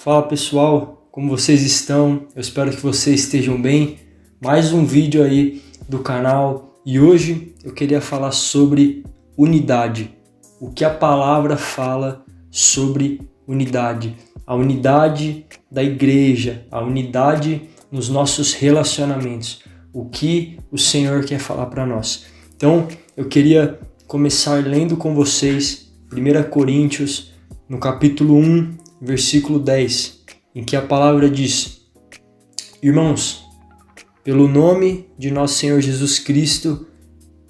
Fala pessoal, como vocês estão? Eu espero que vocês estejam bem. Mais um vídeo aí do canal e hoje eu queria falar sobre unidade. O que a palavra fala sobre unidade? A unidade da igreja, a unidade nos nossos relacionamentos. O que o Senhor quer falar para nós? Então eu queria começar lendo com vocês 1 Coríntios, no capítulo 1, versículo 10, em que a palavra diz: Irmãos, pelo nome de nosso Senhor Jesus Cristo,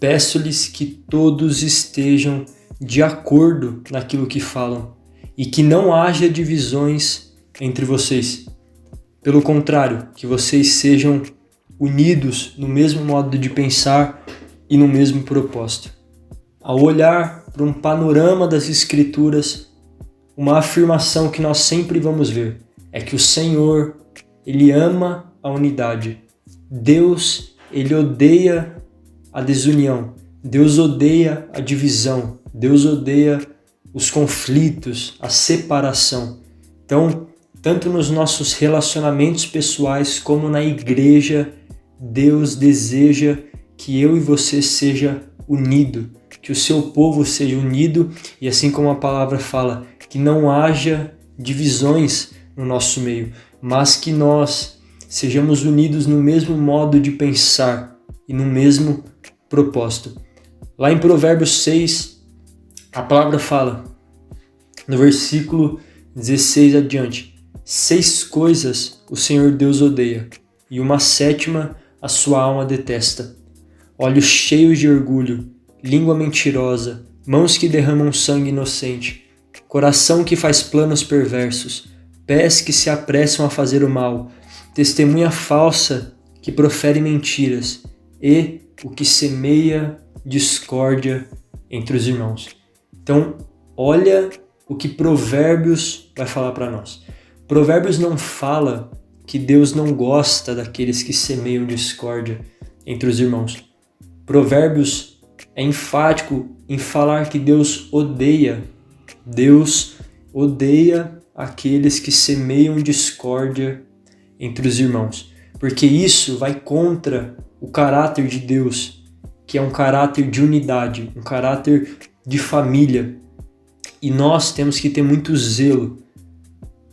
peço-lhes que todos estejam de acordo naquilo que falam e que não haja divisões entre vocês. Pelo contrário, que vocês sejam unidos no mesmo modo de pensar e no mesmo propósito. Ao olhar para um panorama das Escrituras, uma afirmação que nós sempre vamos ver é que o Senhor, Ele ama a unidade. Deus, Ele odeia a desunião. Deus odeia a divisão. Deus odeia os conflitos, a separação. Então, tanto nos nossos relacionamentos pessoais como na igreja, Deus deseja que eu e você seja unido, que o seu povo seja unido e assim como a palavra fala, que não haja divisões no nosso meio, mas que nós sejamos unidos no mesmo modo de pensar e no mesmo propósito. Lá em Provérbios 6, a palavra fala, no versículo 16 adiante: 6 coisas o Senhor Deus odeia, e uma 7ª a sua alma detesta: olhos cheios de orgulho, língua mentirosa, mãos que derramam sangue inocente, coração que faz planos perversos, pés que se apressam a fazer o mal, testemunha falsa que profere mentiras e o que semeia discórdia entre os irmãos. Então, olha o que Provérbios vai falar para nós. Provérbios não fala que Deus não gosta daqueles que semeiam discórdia entre os irmãos. Provérbios é enfático em falar que Deus odeia aqueles que semeiam discórdia entre os irmãos, porque isso vai contra o caráter de Deus, que é um caráter de unidade, um caráter de família. E nós temos que ter muito zelo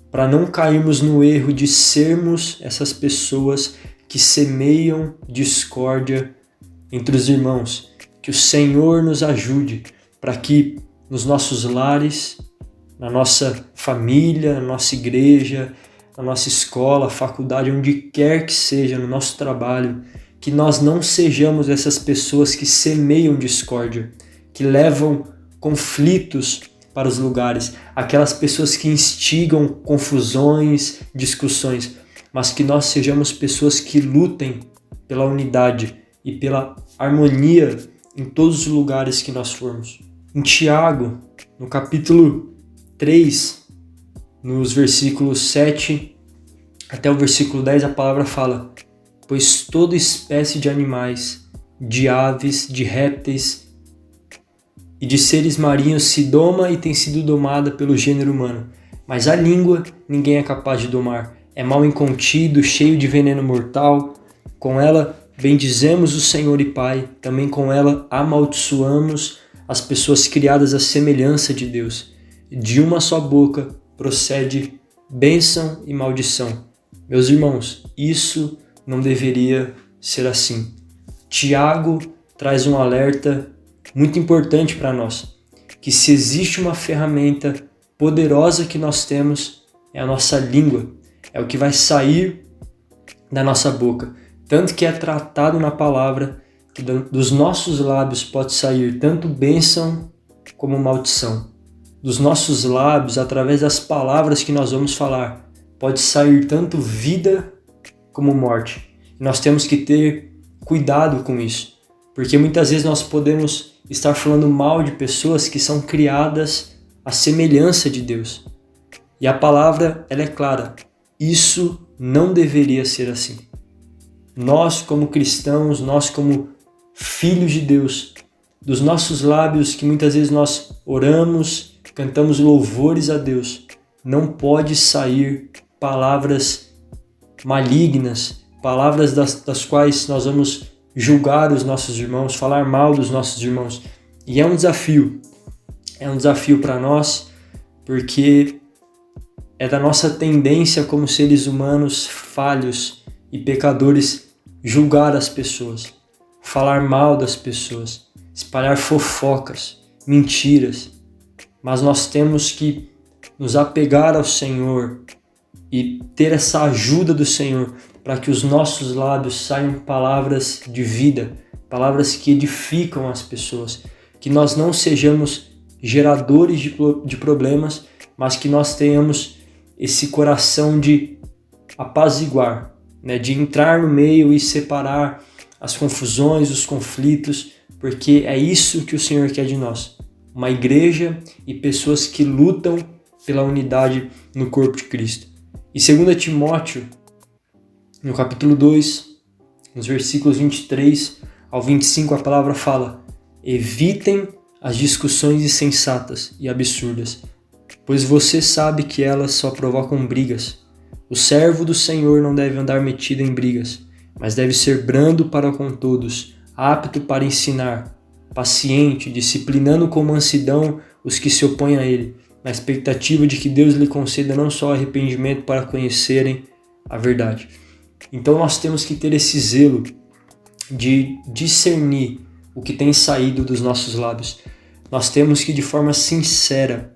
para não cairmos no erro de sermos essas pessoas que semeiam discórdia entre os irmãos. Que o Senhor nos ajude para que nos nossos lares, na nossa família, na nossa igreja, na nossa escola, faculdade, onde quer que seja, no nosso trabalho, que nós não sejamos essas pessoas que semeiam discórdia, que levam conflitos para os lugares, aquelas pessoas que instigam confusões, discussões, mas que nós sejamos pessoas que lutem pela unidade e pela harmonia em todos os lugares que nós formos. Em Tiago, no capítulo 3, nos versículos 7 até o versículo 10, a palavra fala: pois toda espécie de animais, de aves, de répteis e de seres marinhos se doma e tem sido domada pelo gênero humano. Mas a língua ninguém é capaz de domar. É mal incontido, cheio de veneno mortal. Com ela bendizemos o Senhor e Pai, também com ela amaldiçoamos as pessoas criadas à semelhança de Deus. De uma só boca procede bênção e maldição. Meus irmãos, isso não deveria ser assim. Tiago traz um alerta muito importante para nós, que se existe uma ferramenta poderosa que nós temos, é a nossa língua, é o que vai sair da nossa boca. Tanto que é tratado na palavra que dos nossos lábios pode sair tanto bênção como maldição. Dos nossos lábios, através das palavras que nós vamos falar, pode sair tanto vida como morte. E nós temos que ter cuidado com isso, porque muitas vezes nós podemos estar falando mal de pessoas que são criadas à semelhança de Deus. E a palavra, ela é clara, isso não deveria ser assim. Nós como cristãos, nós como filhos de Deus, dos nossos lábios que muitas vezes nós oramos, cantamos louvores a Deus, não pode sair palavras malignas, palavras das quais nós vamos julgar os nossos irmãos, falar mal dos nossos irmãos. E é um desafio para nós, porque é da nossa tendência como seres humanos falhos e pecadores julgar as pessoas, falar mal das pessoas, espalhar fofocas, mentiras. Mas nós temos que nos apegar ao Senhor e ter essa ajuda do Senhor para que os nossos lábios saiam palavras de vida, palavras que edificam as pessoas, que nós não sejamos geradores de problemas, mas que nós tenhamos esse coração de apaziguar, né? De entrar no meio e separar as confusões, os conflitos, porque é isso que o Senhor quer de nós. Uma igreja e pessoas que lutam pela unidade no corpo de Cristo. E 2 Timóteo, no capítulo 2, nos versículos 23 ao 25, a palavra fala: evitem as discussões insensatas e absurdas, pois você sabe que elas só provocam brigas. O servo do Senhor não deve andar metido em brigas, mas deve ser brando para com todos, apto para ensinar, paciente, disciplinando com mansidão os que se opõem a ele, na expectativa de que Deus lhe conceda não só arrependimento para conhecerem a verdade. Então nós temos que ter esse zelo de discernir o que tem saído dos nossos lábios. Nós temos que, de forma sincera,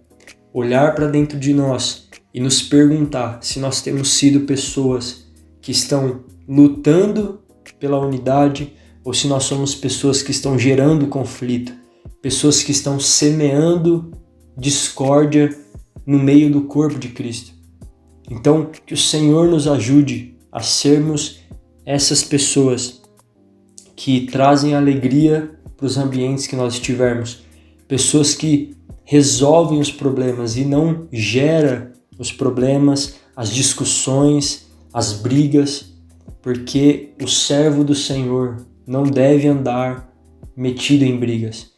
olhar para dentro de nós e nos perguntar se nós temos sido pessoas que estão lutando pela unidade ou se nós somos pessoas que estão gerando conflito, pessoas que estão semeando discórdia no meio do corpo de Cristo. Então, que o Senhor nos ajude a sermos essas pessoas que trazem alegria para os ambientes que nós estivermos, pessoas que resolvem os problemas e não geram os problemas, as discussões, as brigas, porque o servo do Senhor não deve andar metido em brigas.